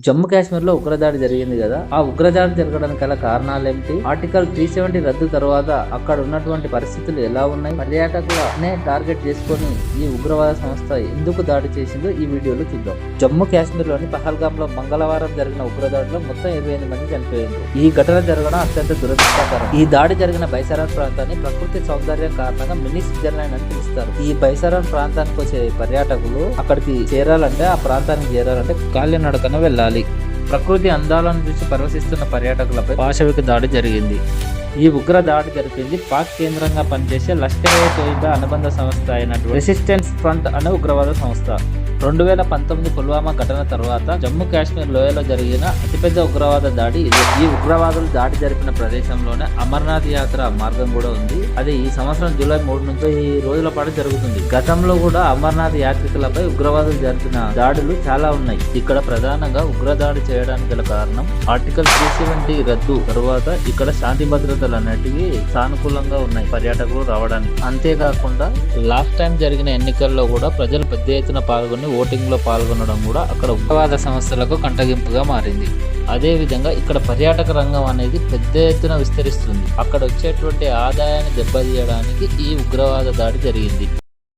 జమ్మూ కాశ్మీర్ లో ఉగ్రదాడి జరిగింది కదా, ఆ ఉగ్రదాడి జరగడానికి గల కారణాలు ఏమిటి, ఆర్టికల్ 370 రద్దు తర్వాత అక్కడ ఉన్నటువంటి పరిస్థితులు ఎలా ఉన్నాయి, పర్యాటకులనే టార్గెట్ చేసుకొని ఈ ఉగ్రవాద సంస్థ ఎందుకు దాడి చేసిందో ఈ వీడియోలో చూద్దాం. జమ్మూ కాశ్మీర్ లోని పహల్గామ్ లో మంగళవారం జరిగిన ఉగ్రదాడిలో మొత్తం 28 మంది చనిపోయారు. ఈ ఘటన జరగడం అత్యంత దురదృష్టకరం. ఈ దాడి జరిగిన బైసారాన్ ప్రాంతాన్ని ప్రకృతి సౌందర్యం కారణంగా మినీ స్విట్జర్లాండ్ అని పిలుస్తారు. ఈ బైసారాన్ ప్రాంతానికి వచ్చే పర్యాటకులు అక్కడికి చేరాలంటే, ఆ ప్రాంతానికి చేరాలంటే కాలినడకన వెళ్ళాలి. ప్రకృతి అందాలను చూసి పరవశిస్తున్న పర్యాటకులపై పాశవిక దాడి జరిగింది. ఈ ఉగ్ర దాడి జరిపింది పాక్ కేంద్రంగా పనిచేసే లష్కర్-ఏ-తోయిబా అనుబంధ సంస్థ అయినటువంటి రెసిస్టెన్స్ ఫ్రంట్ అనే ఉగ్రవాద సంస్థ. 2019 పుల్వామా ఘటన తర్వాత జమ్మూ కాశ్మీర్ లోయలో జరిగిన అతిపెద్ద ఉగ్రవాద దాడి ఇది. ఈ ఉగ్రవాదులు దాడి జరిపిన ప్రదేశంలోనే అమర్నాథ్ యాత్ర మార్గం కూడా ఉంది. అది ఈ సంవత్సరం జూలై 3 నుంచి ఈ రోజుల పాటు జరుగుతుంది. గతంలో కూడా అమర్నాథ్ యాత్రికులపై ఉగ్రవాదులు జరిపిన దాడులు చాలా ఉన్నాయి. ఇక్కడ ప్రధానంగా ఉగ్రదాడి చేయడానికి గల కారణం ఆర్టికల్ 370 రద్దు తరువాత ఇక్కడ శాంతి భద్రతలు అనేటివి సానుకూలంగా ఉన్నాయి పర్యాటకులు రావడానికి. అంతేకాకుండా లాస్ట్ టైం జరిగిన ఎన్నికల్లో కూడా ప్రజలు పెద్ద ఎత్తున పాల్గొని ఓటింగ్ లో పాల్గొనడం కూడా అక్కడ ఉగ్రవాద సంస్థలకు కంటగింపుగా మారింది. అదే విధంగా ఇక్కడ పర్యాటక రంగం అనేది పెద్ద ఎత్తున విస్తరిస్తుంది. అక్కడ వచ్చేటువంటి ఆదాయాన్ని దెబ్బతీయడానికి ఈ ఉగ్రవాద దాడి జరిగింది.